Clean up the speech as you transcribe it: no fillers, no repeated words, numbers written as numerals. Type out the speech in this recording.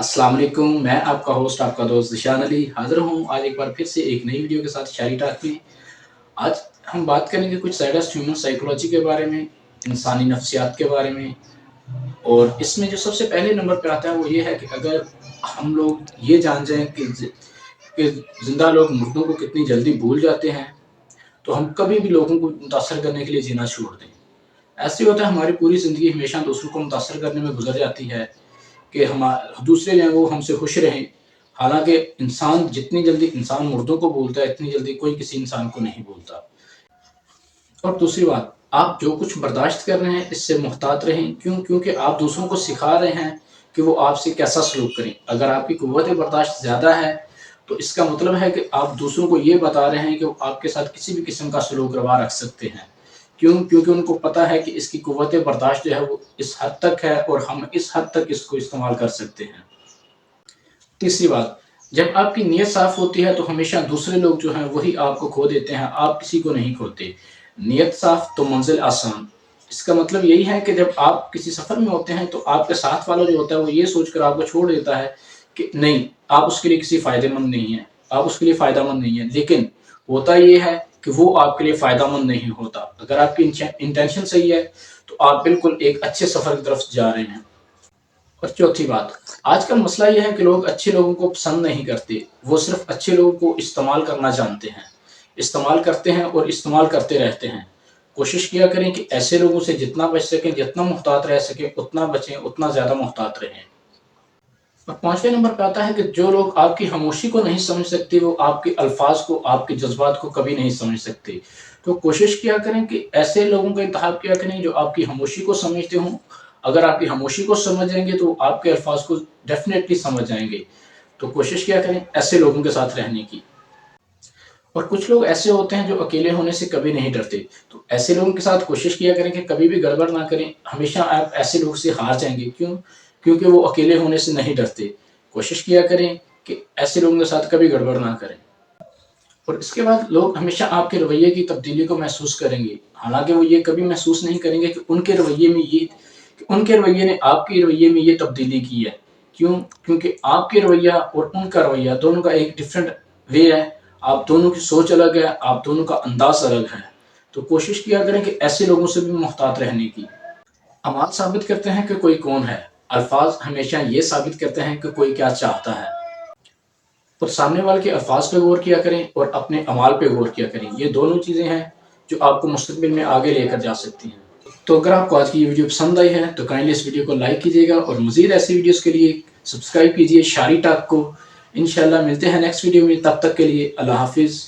अस्सलाम वालेकुम। मैं आपका होस्ट, आपका दोस्त ज़िशान अली हाज़िर हूँ आज एक बार फिर से एक नई वीडियो के साथ शायरी टॉक में। आज हम बात करेंगे कुछ साइडस्ट ह्यूमन साइकोलॉजी के बारे में, इंसानी नफ्सियात के बारे में। और इसमें जो सबसे पहले नंबर पे आता है वो ये है कि अगर हम लोग ये जान जाएँ कि ज़िंदा लोग मुर्दों को कितनी जल्दी भूल जाते हैं, तो हम कभी भी लोगों को मुतासर करने के लिए जीना छोड़ दें। ऐसे होता है हमारी पूरी ज़िंदगी हमेशा दूसरों को मुतासर करने में गुज़र जाती है कि दूसरे जो हैं वो हमसे खुश रहें। हालाँकि इंसान जितनी जल्दी इंसान मुर्दों को भूलता है, इतनी जल्दी कोई किसी इंसान को नहीं भूलता। और दूसरी बात, आप जो कुछ बर्दाश्त कर रहे हैं, इससे मुहतात रहें। क्यों? क्योंकि आप दूसरों को सिखा रहे हैं कि वो आपसे कैसा सलूक करें। अगर आपकी कुव्वत बर्दाश्त ज़्यादा है, तो इसका मतलब है कि आप दूसरों को ये बता रहे हैं कि वो आपके साथ किसी भी किस्म का सलूक रवा रख सकते हैं। क्यों? क्योंकि उनको पता है कि इसकी कुव्वत बर्दाश्त जो है वो इस हद तक है और हम इस हद तक इसको इस्तेमाल कर सकते हैं। तीसरी बात, जब आपकी नीयत साफ़ होती है तो हमेशा दूसरे लोग जो हैं वही आपको खो देते हैं, आप किसी को नहीं खोते। नीयत साफ़ तो मंज़िल आसान। इसका मतलब यही है कि जब आप किसी सफ़र में होते हैं तो आपके साथ वाला जो होता है वो ये सोचकर आपको छोड़ देता है कि नहीं, आप उसके लिए किसी फ़ायदेमंद नहीं हैं, आप उसके लिए फ़ायदेमंद नहीं हैं। लेकिन होता ये है कि वो आपके लिए फ़ायदेमंद नहीं होता। अगर आपकी इंटेंशन सही है तो आप बिल्कुल एक अच्छे सफ़र की तरफ जा रहे हैं। और चौथी बात, आजकल मसला ये है कि लोग अच्छे लोगों को पसंद नहीं करते, वो सिर्फ़ अच्छे लोगों को इस्तेमाल करना जानते हैं। इस्तेमाल करते हैं और इस्तेमाल करते रहते हैं। कोशिश किया करें कि ऐसे लोगों से जितना बच सकें, जितना मुहतात रह सकें, उतना बचें, उतना ज़्यादा मुहतात रहें। और 5वें नंबर पे आता है कि जो लोग आपकी खामोशी को नहीं समझ सकते, वो आपके अल्फ़ाज़ को, आपके जज़्बात को कभी नहीं समझ सकते। तो कोशिश किया करें कि ऐसे लोगों का इंतख़ाब किया करें जो आपकी खामोशी को समझते हों। अगर आपकी खामोशी को समझ जाएँगे तो आपके अल्फ़ाज़ को डेफ़िनेटली समझ जाएँगे। तो कोशिश किया करें ऐसे लोगों के साथ रहने की। और कुछ लोग ऐसे होते हैं जो अकेले होने से कभी नहीं डरते। तो ऐसे लोगों के साथ कोशिश किया करें कि कभी भी गड़बड़ ना करें। हमेशा आप ऐसे लोग से हार जाएँगे। क्यों? क्योंकि वो अकेले होने से नहीं डरते। कोशिश किया करें कि ऐसे लोगों के साथ कभी गड़बड़ ना करें। और इसके बाद लोग हमेशा आपके रवैये की तब्दीली को महसूस करेंगे। हालाँकि वो ये कभी महसूस नहीं करेंगे कि उनके रवैये ने आपके रवैये में ये तब्दीली की है। क्यों? क्योंकि आपके रवैया और उनका रवैया दोनों का एक डिफरेंट वे है। आप दोनों की सोच अलग है, आप दोनों का अंदाज़ अलग है। तो कोशिश किया करें कि ऐसे लोगों से भी मुहतात रहने की। अमाल साबित करते हैं कि कोई कौन है। अल्फाज हमेशा ये साबित करते हैं कि कोई क्या चाहता है। और सामने वाले के अल्फाज पे गौर किया करें और अपने अमाल पे गौर किया करें। ये दोनों चीज़ें हैं जो आपको मुस्तकबिल में आगे लेकर जा सकती हैं। तो अगर आपको आज की ये वीडियो पसंद आई है तो काइंडली इस वीडियो को लाइक कीजिएगा और मज़ीद ऐसी वीडियोज़ के लिए सब्सक्राइब कीजिए शायरी टॉक को। इंशाल्लाह मिलते हैं नेक्स्ट वीडियो में, तब तक के लिए अल्लाह हाफ़िज़।